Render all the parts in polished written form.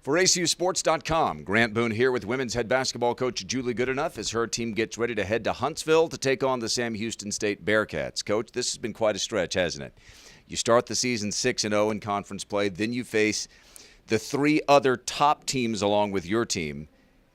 For ACUSports.com, Grant Boone here with women's head basketball coach Julie Goodenough as her team gets ready to head to Huntsville to take on the Sam Houston State Bearcats. Coach, this has been quite a stretch, hasn't it? You start the season 6-0 in conference play, then you face the three other top teams along with your team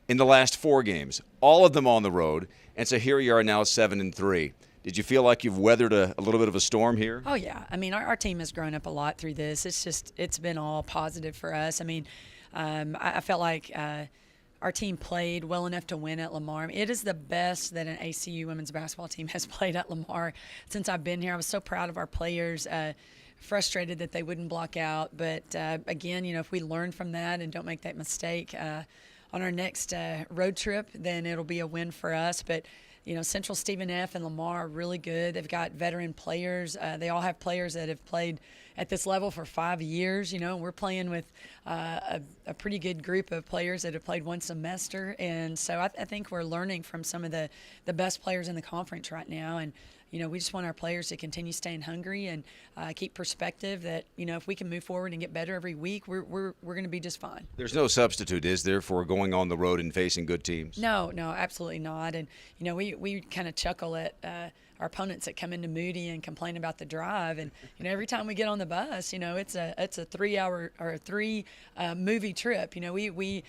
in the last 4 games, all of them on the road, and so here you are now 7-3. Did you feel like you've weathered a little bit of a storm here? Oh, yeah. I mean, our team has grown up a lot through this. It's been all positive for us. I mean, I felt like our team played well enough to win at Lamar. It is the best that an ACU women's basketball team has played at Lamar since I've been here. I was so proud of our players, frustrated that they wouldn't block out. But, again, if we learn from that and don't make that mistake on our next road trip, then it'll be a win for us. But Central Stephen F. and Lamar are really good. They've got veteran players. They all have players that have played at this level for 5 years. We're playing with a pretty good group of players that have played one semester. And so I think we're learning from some of the best players in the conference right now. And, we just want our players to continue staying hungry and keep perspective that, if we can move forward and get better every week, we're going to be just fine. There's no substitute, is there, for going on the road and facing good teams? No, absolutely not. And, we kind of chuckle at our opponents that come into Moody and complain about the drive. And, every time we get on the bus, it's a 3-hour or a 3 movie trip. We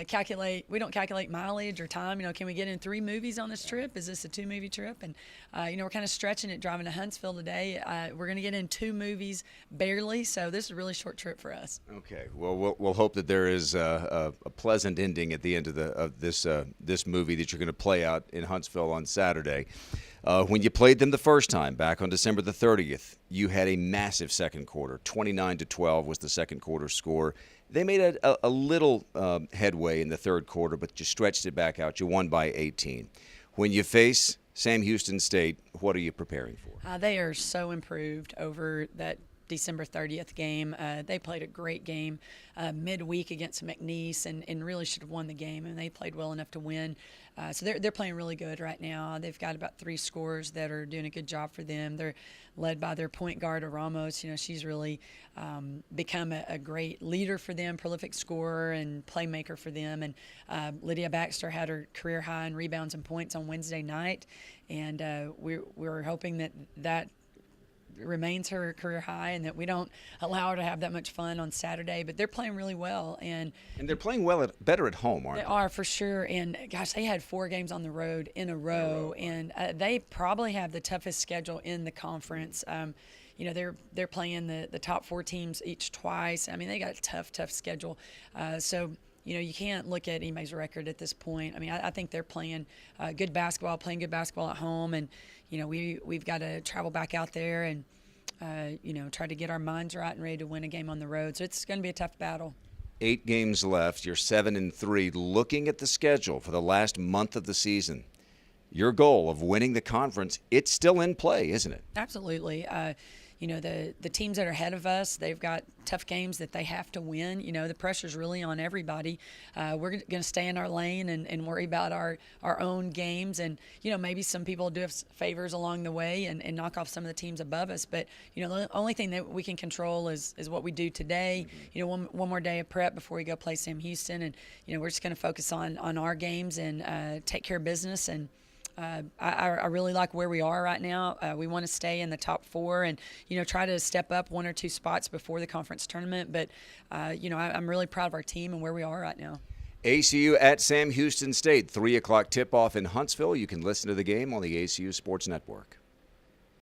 calculate, we don't calculate mileage or time. Can we get in 3 movies on this trip? Is this a 2-movie trip? And, we're kind of stretching it driving to Huntsville today. We're going to get in 2 movies barely. So this is a really short trip for us. Okay. Well, we'll hope that there is a pleasant ending at the end of this movie that you're going to play out in Huntsville on Saturday. When you played them the first time, back on December the 30th, you had a massive second quarter. 29-12 was the second quarter score. They made a little headway in the third quarter, but you stretched it back out. You won by 18. When you face Sam Houston State, what are you preparing for? They are so improved over that December 30th game. They played a great game midweek against McNeese and really should have won the game, and they played well enough to win. So they're playing really good right now. They've got about 3 scorers that are doing a good job for them. They're led by their point guard, Ramos. She's really become a great leader for them, prolific scorer and playmaker for them. And Lydia Baxter had her career high in rebounds and points on Wednesday night, and we're hoping that remains her career high and that we don't allow her to have that much fun on Saturday. But they're playing really well. And they're playing well better at home, aren't they? They are, for sure. And, gosh, they had 4 games on the road in a row. And they probably have the toughest schedule in the conference. They're playing the top 4 teams each twice. I mean, they got a tough schedule. So you can't look at anybody's record at this point. I mean, I think they're playing good basketball, at home. And, we've got to travel back out there and, try to get our minds right and ready to win a game on the road. So it's going to be a tough battle. 8 games left. You're 7-3. Looking at the schedule for the last month of the season, your goal of winning the conference, it's still in play, isn't it? Absolutely. The teams that are ahead of us, they've got tough games that they have to win. The pressure's really on everybody. We're going to stay in our lane and worry about our own games. And, maybe some people do us favors along the way and knock off some of the teams above us. But, the only thing that we can control is what we do today. One more day of prep before we go play Sam Houston. And, we're just going to focus on our games and take care of business. And I really like where we are right now. We want to stay in the top 4 and, try to step up 1 or 2 spots before the conference tournament. But, I'm really proud of our team and where we are right now. ACU at Sam Houston State, 3 o'clock tip-off in Huntsville. You can listen to the game on the ACU Sports Network.